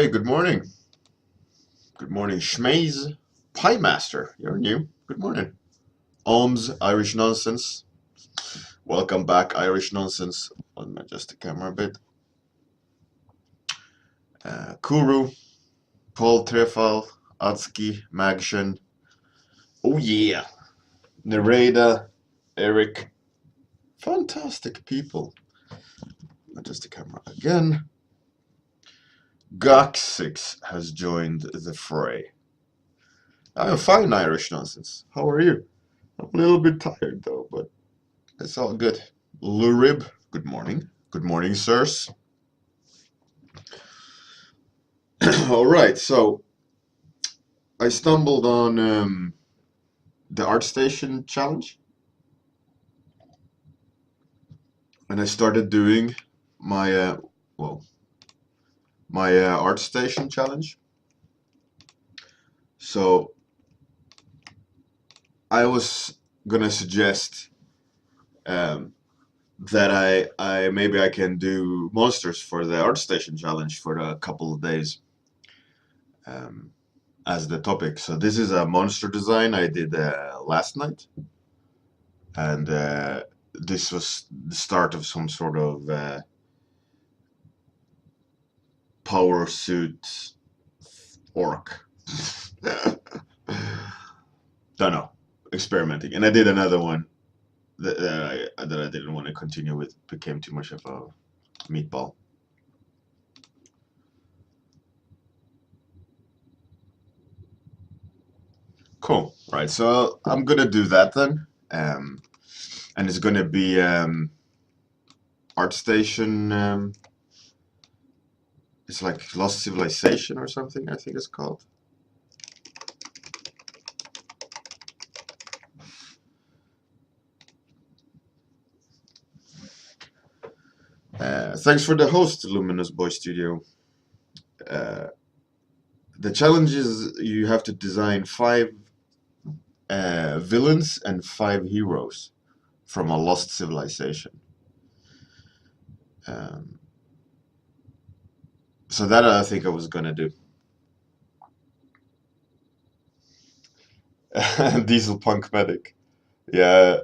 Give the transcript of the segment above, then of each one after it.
Hey, good morning. Good morning, Schmaze. Pie Master, you're new. Good morning. Ohms, Irish Nonsense. Welcome back, Irish Nonsense. Let me adjust the camera a bit. Kuru, Paul Trefal, Atski, Magshen. Oh yeah. Nereda, Eric. Fantastic people. Adjust the camera again. Gox6 has joined the fray. I'm fine, Irish Nonsense. How are you? I'm a little bit tired though, but it's all good. Lurib, good morning. Good morning, sirs. All right, so I stumbled on the ArtStation challenge, and I started doing my my ArtStation challenge. So I was gonna suggest um, that I maybe I can do monsters for the ArtStation challenge for a couple of days. As the topic. So this is a monster design I did last night, and this was the start of some sort of power suit orc. Don't know, experimenting, and I did another one that I didn't want to continue with. Became too much of a meatball. Cool. Right. So I'm gonna do that then, and it's gonna be ArtStation. It's like Lost Civilization or something, I think it's called. Thanks for the host, Luminous Boy Studio. Uh, the challenge is you have to design 5 villains and 5 heroes from a lost civilization. Um, so that I think I was gonna do. Diesel Punk Medic. Yeah,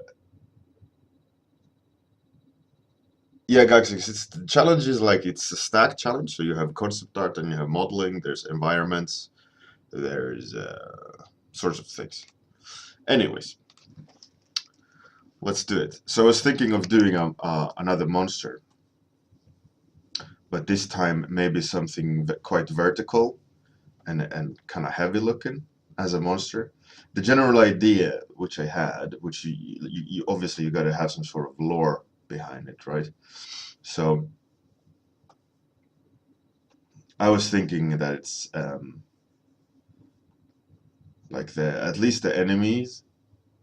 yeah, guys. The challenge is like it's a stack challenge. So you have concept art and you have modeling. There's environments. There's sorts of things. Anyways, let's do it. So I was thinking of doing another monster, but this time maybe something quite vertical and kind of heavy looking as a monster. The general idea, which I had, which you obviously you got to have some sort of lore behind it, right? So I was thinking that it's like the at least the enemies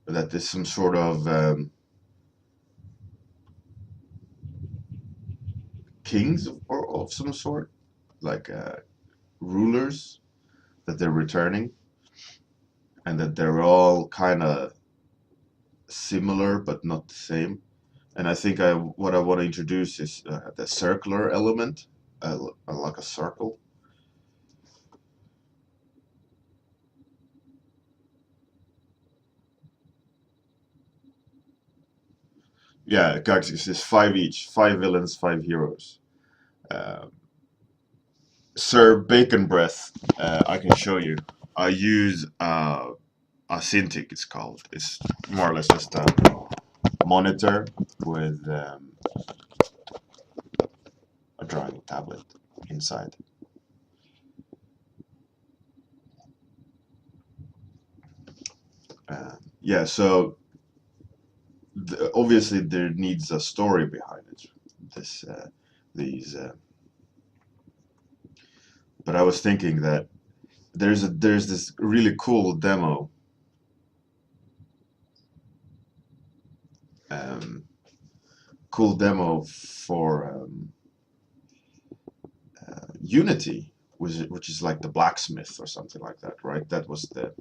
that there's some sort of kings or of some sort, like rulers that they're returning, and that they're all kind of similar but not the same. And I think what I want to introduce is the circular element, like a circle. Yeah, guys, it's 5 each, 5 villains, 5 heroes. Uh, Sir Bacon Breath, I can show you. I use a Cintiq, it's called. It's more or less just a monitor with a drawing tablet inside. Yeah, so obviously there needs a story behind it. This these, but I was thinking that there's this really um, cool demo for Unity, which is like the blacksmith or something like that, right? That was the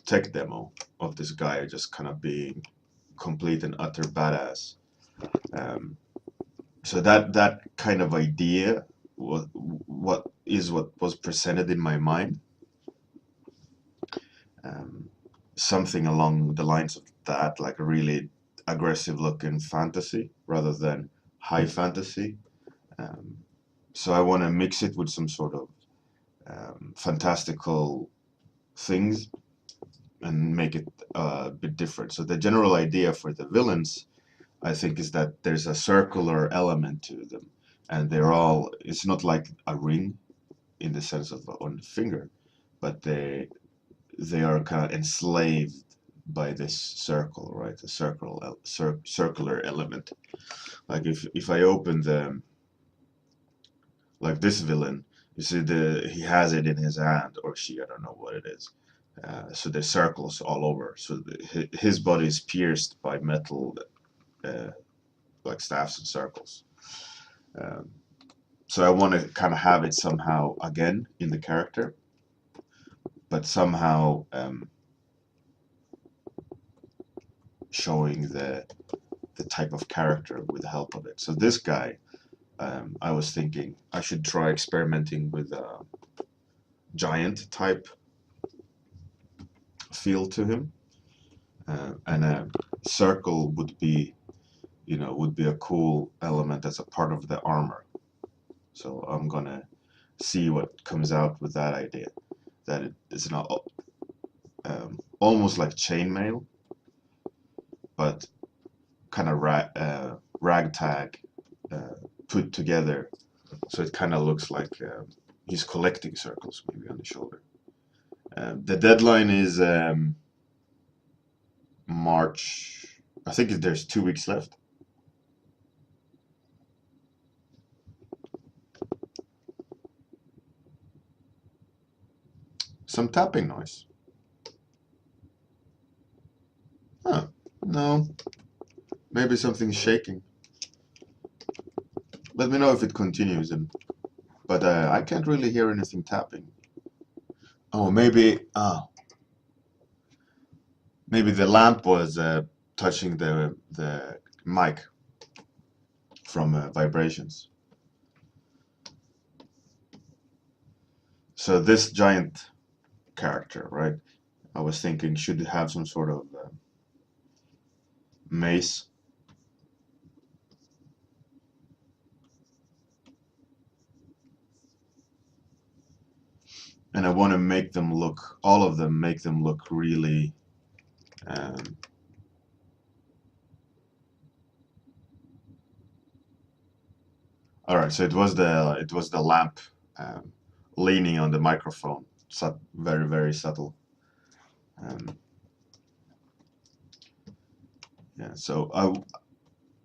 tech demo of this guy just kind of being complete and utter badass. Um, so that kind of idea what was presented in my mind. Something along the lines of that, like a really aggressive looking fantasy rather than high fantasy. So I want to mix it with some sort of fantastical things and make it a bit different. So the general idea for the villains, I think, is that there's a circular element to them, and it's not like a ring in the sense of on the finger, but they are kind of enslaved by this circle, right? A circular element. Like if I open like this villain, you see he has it in his hand, or she, I don't know what it is. So there's circles all over. So his body is pierced by metal, uh, like staffs and circles. Um, so I want to kind of have it somehow again in the character, but somehow showing the type of character with the help of it. So this guy, I was thinking I should try experimenting with a giant type feel to him, and a circle would be a cool element as a part of the armor. So I'm gonna see what comes out with that idea. That it is not almost like chainmail, but kind of ragtag put together. So it kind of looks like he's collecting circles, maybe on the shoulder. The deadline is March. I think there's 2 weeks left. Some tapping noise. Huh. No. Maybe something's shaking. Let me know if it continues. But I can't really hear anything tapping. Oh, maybe the lamp was touching the mic from vibrations. So this giant character, right? I was thinking, should it have some sort of mace? And I want to make them look, all of them, make them look really all right. So it was the lamp leaning on the microphone, very, very subtle. Yeah. So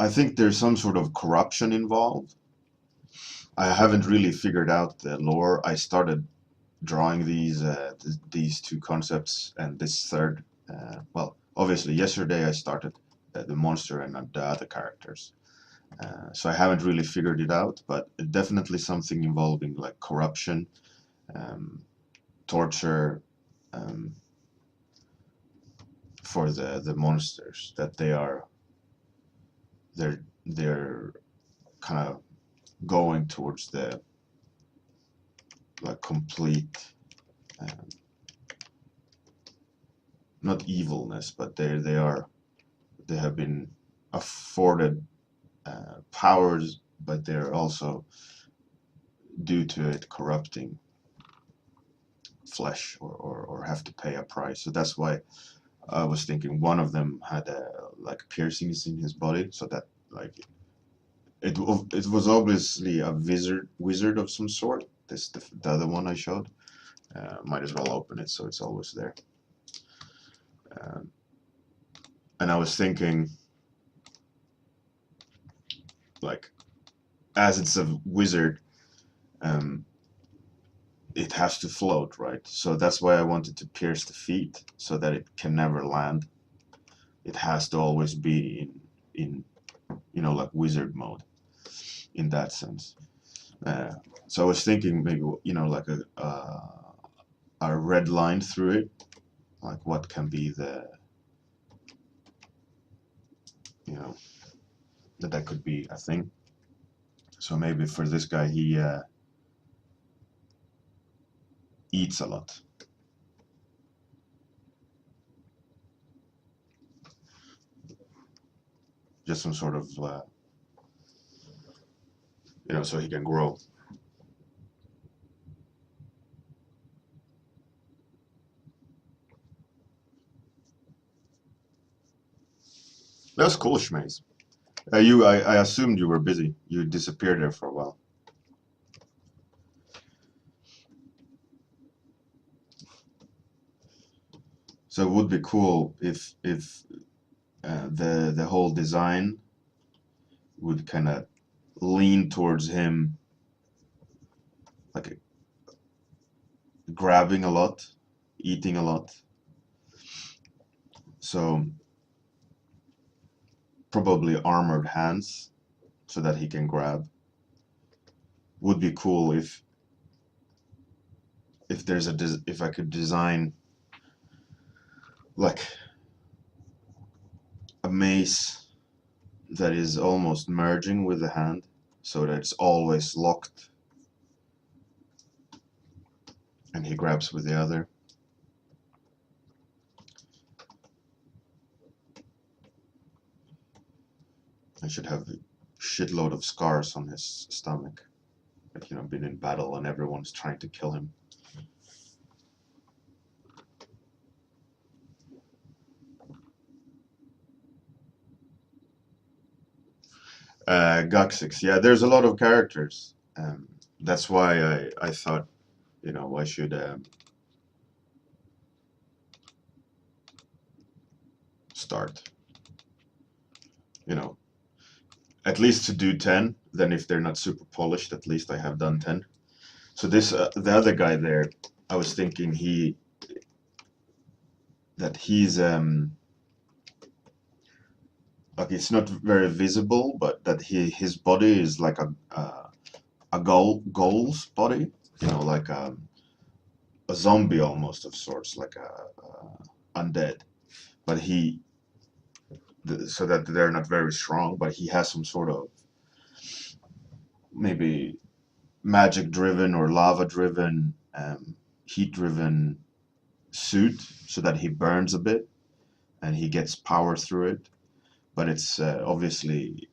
I think there's some sort of corruption involved. I haven't really figured out the lore. I started drawing these two concepts and this third. Well, obviously, yesterday I started the monster and the other characters. So I haven't really figured it out, but definitely something involving like corruption, torture, for the monsters, that they're kind of going towards the like complete not evilness, but they have been afforded powers, but they're also, due to it, corrupting flesh, or have to pay a price. So that's why I was thinking one of them had like piercings in his body, so that like it was obviously a wizard of some sort. The other one I showed. Might as well open it so it's always there. And I was thinking, like, as it's a wizard, it has to float, right? So that's why I wanted to pierce the feet, so that it can never land. It has to always be in like wizard mode, in that sense. So I was thinking maybe like a red line through it, like what can be the that could be a thing. So maybe for this guy, eats a lot. Just some sort of, so he can grow. That's cool, Schmaze. I assumed you were busy. You disappeared there for a while. So it would be cool if the whole design would kind of lean towards him, like grabbing a lot, eating a lot. So probably armored hands so that he can grab. Would be cool if if I could design like a mace that is almost merging with the hand, so that it's always locked and he grabs with the other. I should have a shitload of scars on his stomach, like, been in battle and everyone's trying to kill him. Goxix, yeah, there's a lot of characters. That's why I thought, I should start, at least to do 10. Then if they're not super polished, at least I have done 10. So this, the other guy there, I was thinking he's like, it's not very visible, but that his body is like a ghoul's body, like a zombie almost of sorts, like a undead. But so that they're not very strong, but he has some sort of maybe magic driven or lava driven, heat driven suit, so that he burns a bit and he gets power through it. But it's obviously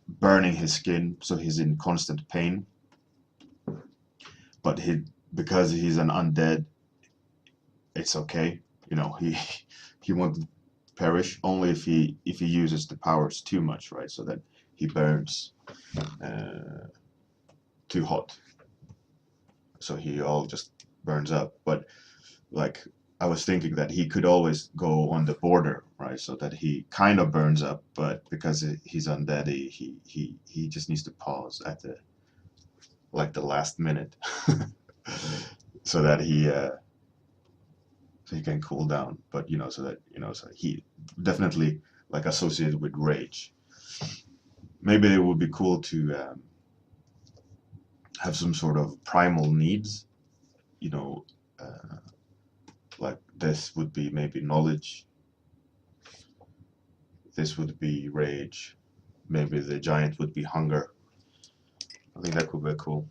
burning his skin, so he's in constant pain. But because he's an undead, it's okay. He won't perish, only if he uses the powers too much, right? So that he burns too hot. So he all just burns up. But like, I was thinking that he could always go on the border, right? So that he kind of burns up, but because he's undead, he just needs to pause at the last minute, so that he can cool down. But so that so he definitely like associated with rage. Maybe it would be cool to have some sort of primal needs, like this would be maybe knowledge, this would be rage, maybe the giant would be hunger. I think that could be cool.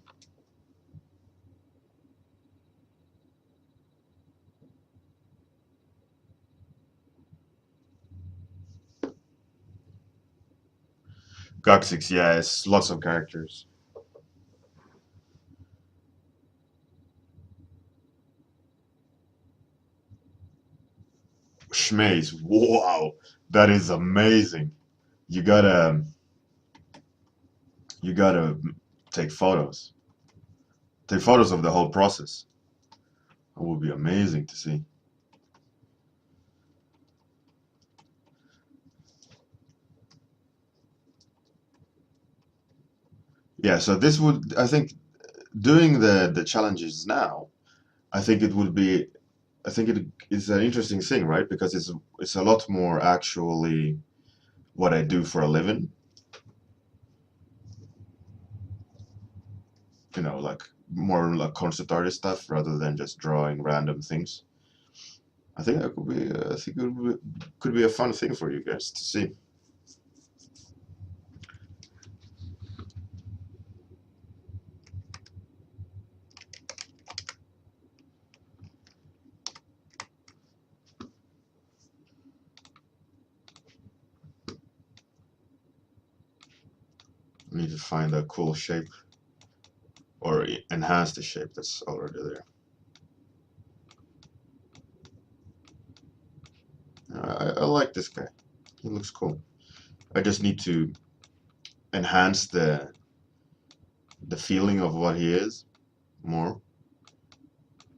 Goxix, yes, lots of characters. Schmaze, wow, that is amazing. You gotta you gotta take photos. Take photos of the whole process. It would be amazing to see. Yeah, so this would, I think, doing the challenges now, I think it would be, I think it's an interesting thing, right? Because it's a lot more actually what I do for a living. Like more like concept artist stuff rather than just drawing random things. I think that could be, I think could be a fun thing for you guys to see. I need to find a cool shape or enhance the shape that's already there. I like this guy. He looks cool. I just need to enhance the feeling of what he is more.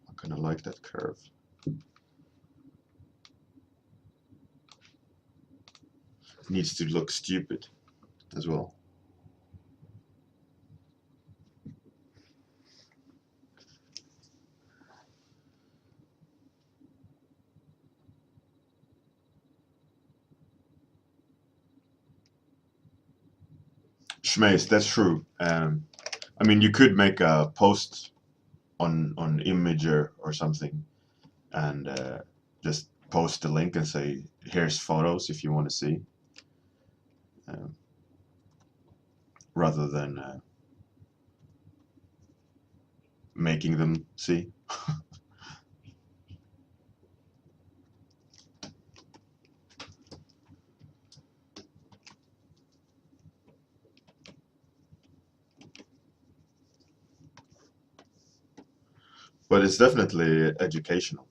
I kind of like that curve. It needs to look stupid as well. Schmace, that's true. I mean, you could make a post on Imager or something, and just post the link and say, "Here's photos if you want to see," um, rather than making them see. But it's definitely educational.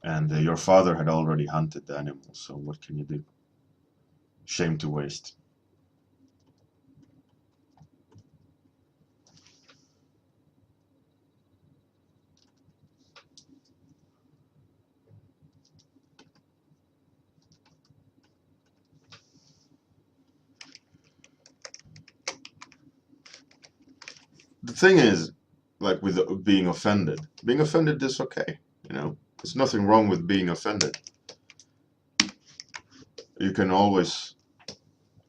And your father had already hunted the animals, so what can you do? Shame to waste. The thing is, like with being offended is okay. You know, there's nothing wrong with being offended. You can always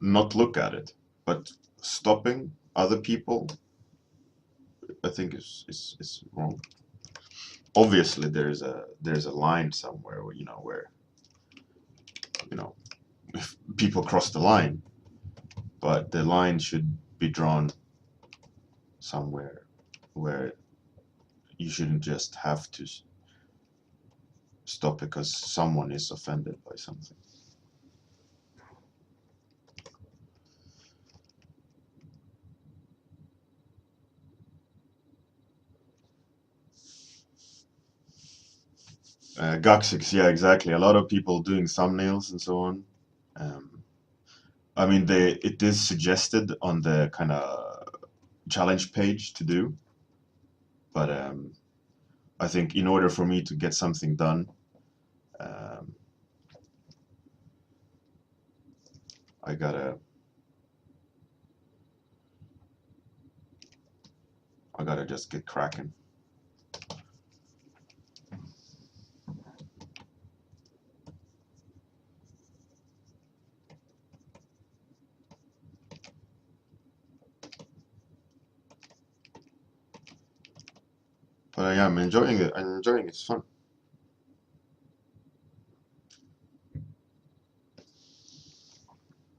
not look at it, but stopping other people, I think is wrong. Obviously, there's a line somewhere where you know if people cross the line, but the line should be drawn somewhere where you shouldn't just have to stop because someone is offended by something. Goxix, yeah, exactly. A lot of people doing thumbnails and so on. Um, I mean, it is suggested on the kind of challenge page to do, but I think in order for me to get something done, um, I gotta just get cracking. But yeah, I'm enjoying it. I'm enjoying it. It's fun.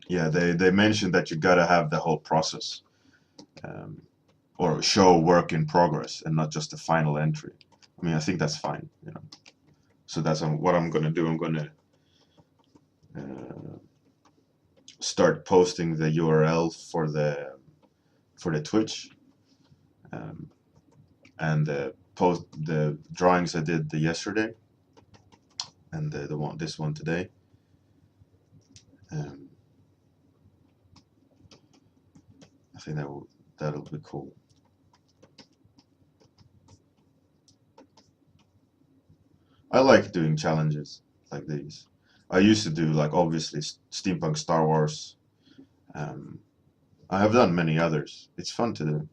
Yeah, they mentioned that you gotta have the whole process, um, or show work in progress and not just the final entry. I mean, I think that's fine. So that's what I'm gonna do. I'm gonna uh, start posting the URL for the Twitch, um, and post the drawings I did yesterday, and this one today. Um, I think that'll be cool. I like doing challenges like these. I used to do like obviously steampunk Star Wars. Um, I have done many others. It's fun to do.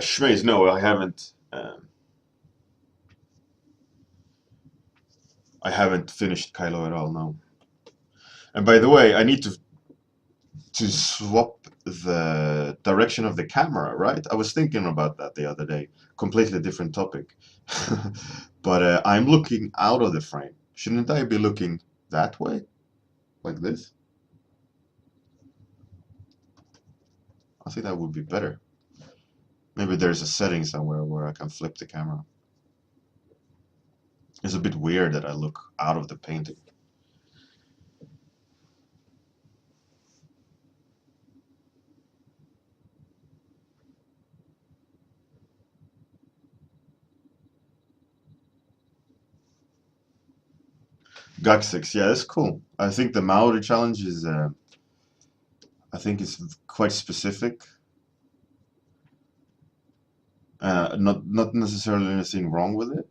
Schmaze, no, I haven't. I haven't finished Kylo at all. No. And by the way, I need to swap the direction of the camera, right? I was thinking about that the other day. Completely different topic. But I'm looking out of the frame. Shouldn't I be looking that way? Like this? I think that would be better. Maybe there's a setting somewhere where I can flip the camera. It's a bit weird that I look out of the painting. GAC6, yeah, it's cool. I think the Maori challenge is, I think it's quite specific. Not necessarily anything wrong with it,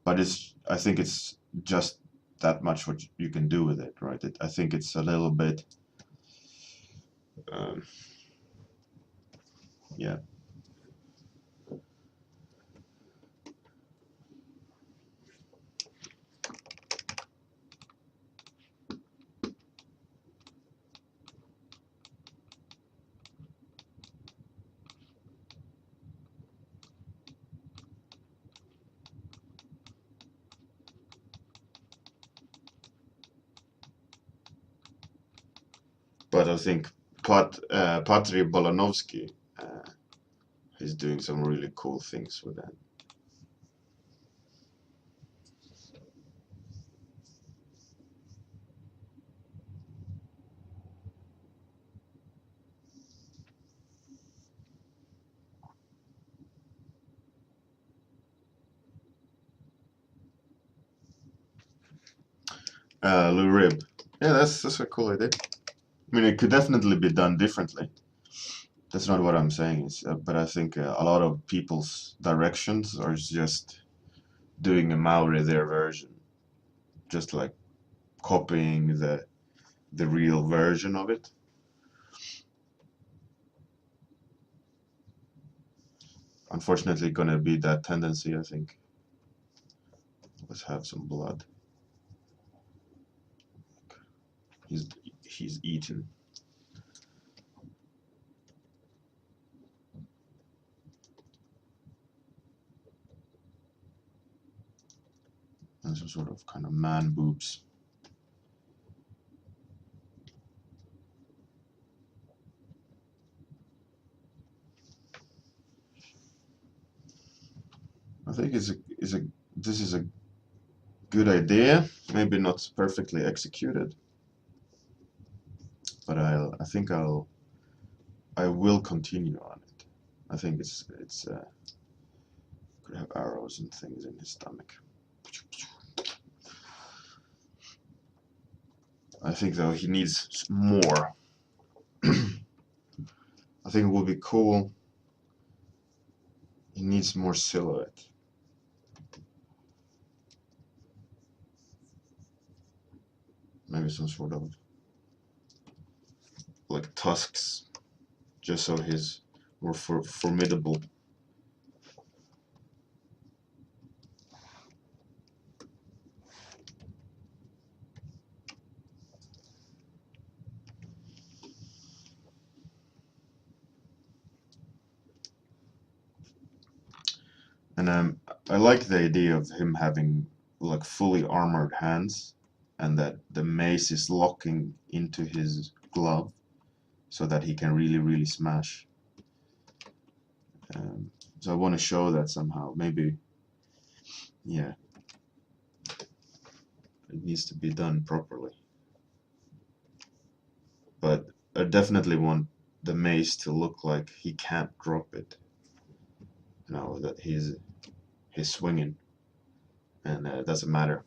but I think it's just that much what you can do with it, right? I think it's a little bit, um, yeah. But I think Patri Bolanovsky is doing some really cool things with that. Lou Rib. Yeah, that's a cool idea. I mean, it could definitely be done differently. That's not what I'm saying. But I think a lot of people's directions are just doing a Maori their version, just like copying the real version of it. Unfortunately, gonna be that tendency, I think. Let's have some blood. He's eaten. And some sort of kind of man boobs. I think this is a good idea. Maybe not perfectly executed, but I will continue on it. I think it's could have arrows and things in his stomach. I think though he needs more. I think it will be cool. He needs more silhouette. Maybe some sort of like tusks, just so he's more formidable. And I like the idea of him having like fully armored hands, and that the mace is locking into his glove, so that he can really smash. So I want to show that somehow. Maybe, yeah, it needs to be done properly. But I definitely want the mace to look like he can't drop it. You know, that he's swinging, and it doesn't matter.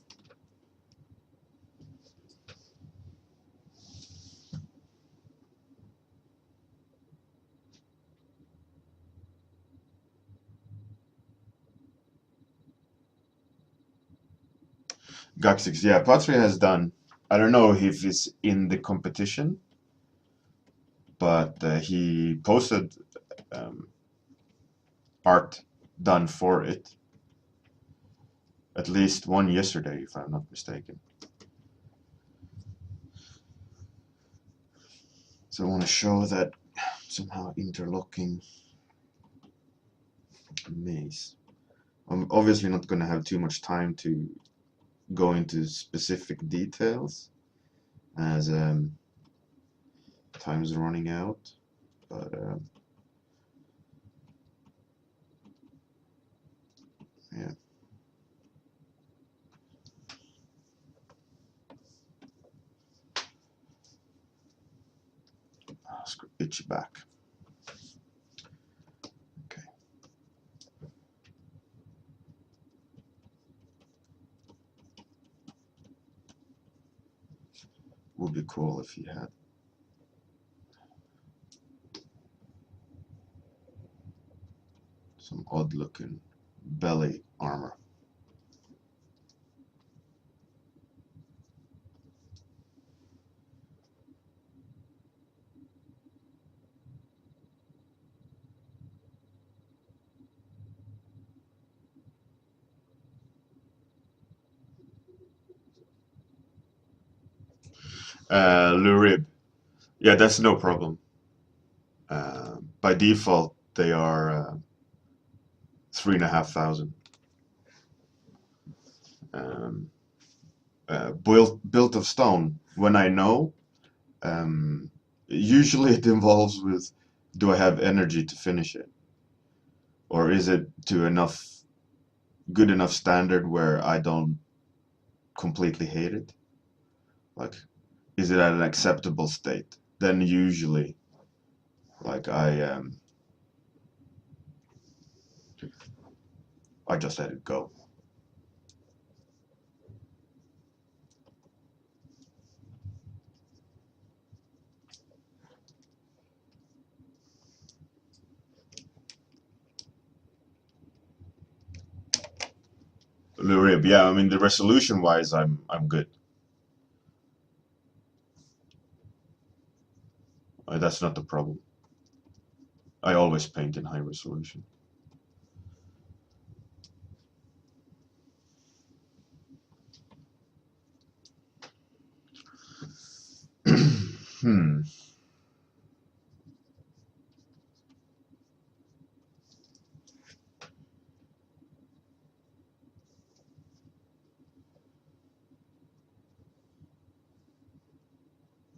Gaxix, yeah, Patri has done. I don't know if it's in the competition, but he posted um, art done for it. At least one yesterday, if I'm not mistaken. So I want to show that somehow interlocking maze. I'm obviously not going to have too much time to go into specific details, as time's running out, but yeah. itchy back. Okay. Would be cool if he had some odd looking belly armor. Lurib. Yeah, that's no problem. By default, they are 3,500. Built of stone. When I know, usually it involves with, do I have energy to finish it, or is it to good enough standard where I don't completely hate it? Like, is it at an acceptable state? Then usually, like I just let it go. Lurib, yeah, I mean the resolution wise, I'm good. That's not the problem. I always paint in high resolution. Hmm.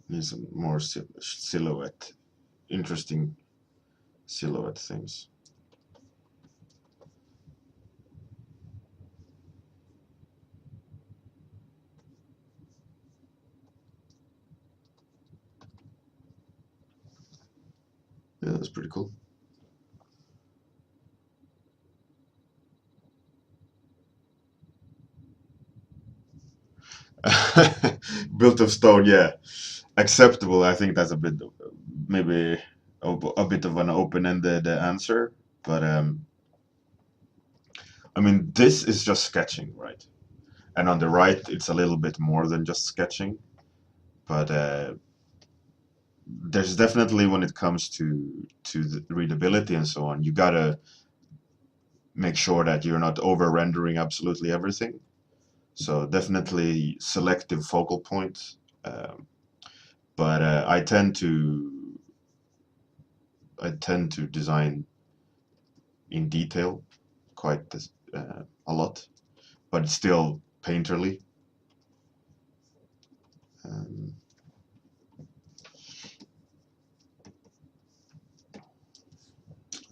Need some more silhouette, interesting silhouette things. Yeah, that's pretty cool. Built of stone, yeah. Acceptable. I think that's a bit, maybe a bit of an open-ended answer, but I mean, this is just sketching, right? And on the right, it's a little bit more than just sketching, but there's definitely, when it comes to the readability and so on, you gotta make sure that you're not over rendering absolutely everything. So definitely selective focal points. But I tend to design in detail quite a lot, but it's still painterly. Um,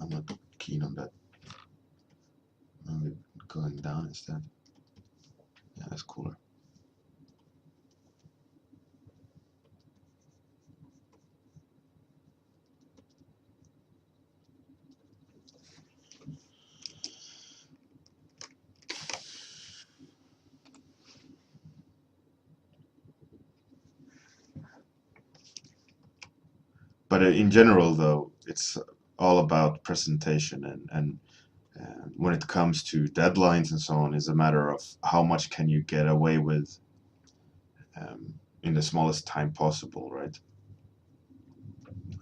I'm not keen on that. Maybe going down instead. Yeah, that's cooler. But in general, though, it's all about presentation, and when it comes to deadlines and so on, is a matter of how much can you get away with in the smallest time possible, right?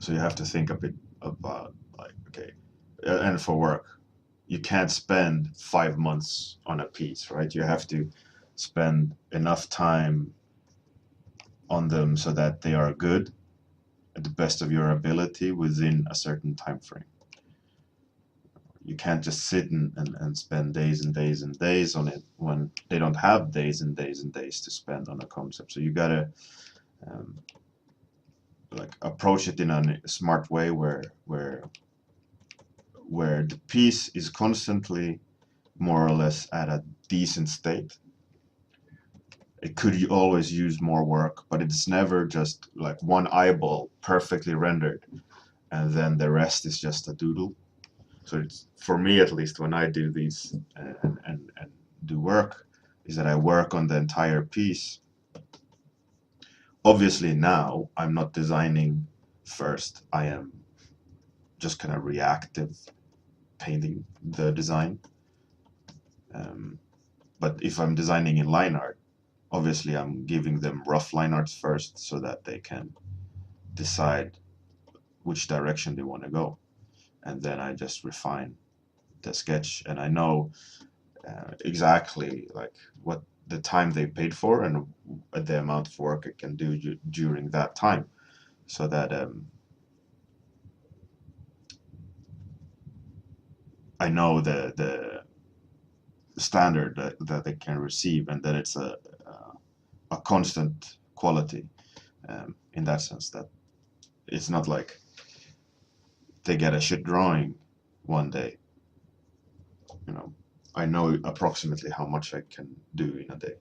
So you have to think a bit about, like, okay, and for work, you can't spend 5 months on a piece, right? You have to spend enough time on them so that they are good at the best of your ability within a certain time frame. You can't just sit and spend days and days and days on it when they don't have days and days and days to spend on a concept. So you gotta like approach it in a smart way where the piece is constantly more or less at a decent state. It could always use more work, but it's never just like one eyeball perfectly rendered. and then the rest is just a doodle. So it's, for me at least, when I do these and do work, is that I work on the entire piece. Obviously now I'm not designing first. I am just kind of reactive painting the design. But if I'm designing in line art, obviously I'm giving them rough line arts first so that they can decide which direction they want to go. And then I just refine the sketch, and I know exactly like what the time they paid for and the amount of work I can do during that time, so that I know the standard that they can receive, and that it's a constant quality, in that sense, that it's not like they get a shit drawing one day. You know, I know approximately how much I can do in a day,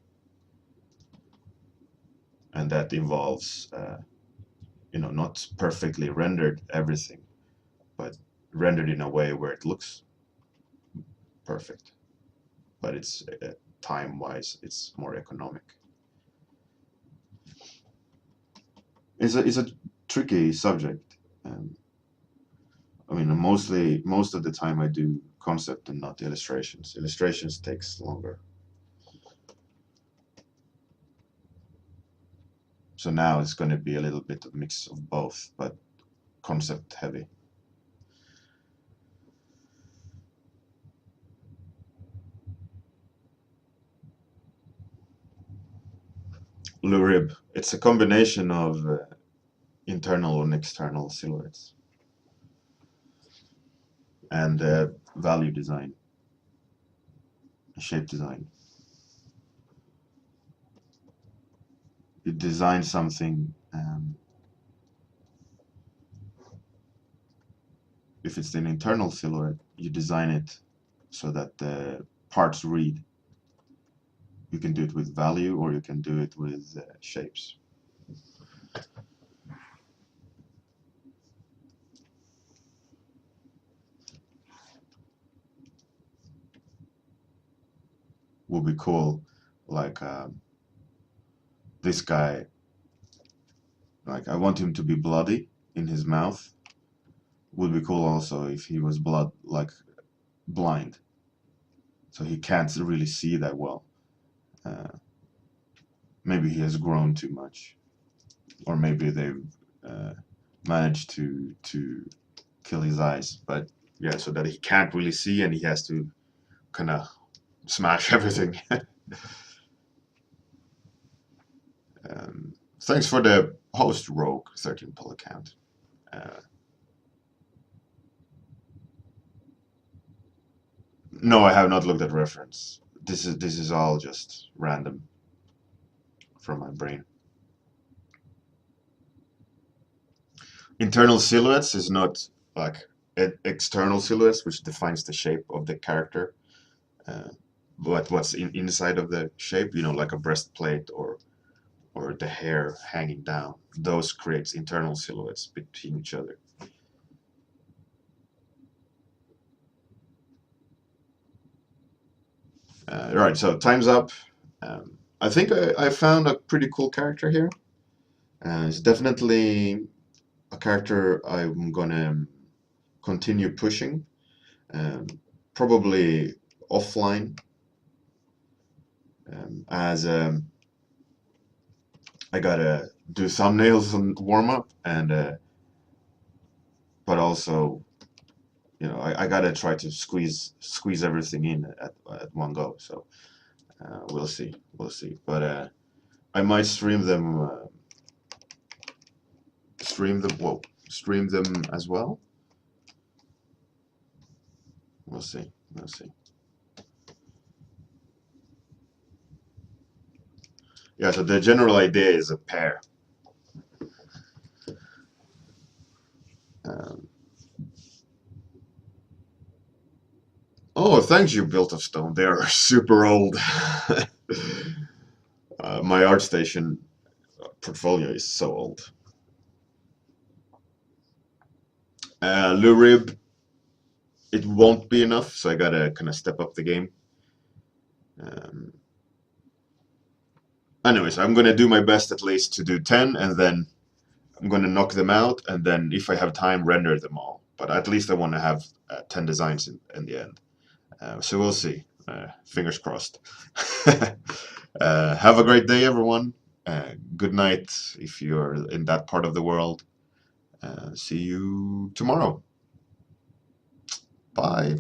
and that involves you know, not perfectly rendered everything, but rendered in a way where it looks perfect, but it's time-wise it's more economic. It's a tricky subject. I mean, most of the time I do concept and not illustrations. Illustrations takes longer. So now it's going to be a little bit of mix of both, but concept heavy. Lurib, it's a combination of internal and external silhouettes and value design, shape design. You design something, if it's an internal silhouette, you design it so that the parts read. You can do it with value, or you can do it with shapes. Would be cool, like this guy, like I want him to be bloody in his mouth. Would be cool also if he was like blind, so he can't really see that well. Maybe he has grown too much, or maybe they've managed to kill his eyes. But yeah, so that he can't really see and he has to kind of smash everything. Thanks for the host, Rogue 13 pull account. No, I have not looked at reference. This is all just random from my brain. Internal silhouettes is not like external silhouettes, which defines the shape of the character. But what's inside of the shape, you know, like a breastplate or the hair hanging down, those creates internal silhouettes between each other. Right, so time's up. I think I found a pretty cool character here. It's definitely a character I'm gonna continue pushing, probably offline, as I gotta do thumbnails and warm up, and but also, you know, I gotta try to squeeze everything in at one go. So we'll see, But I might stream them, stream them as well. We'll see. Yeah. So the general idea is a pair. Um, oh, thanks, you built of stone. They are super old. My ArtStation portfolio is so old. Lurib, it won't be enough, so I gotta kind of step up the game. Anyways, I'm gonna do my best at least to do 10, and then I'm gonna knock them out, and then if I have time, render them all. But at least I want to have 10 designs in the end. So we'll see. Fingers crossed. Have a great day, everyone. Good night if you're in that part of the world. See you tomorrow. Bye.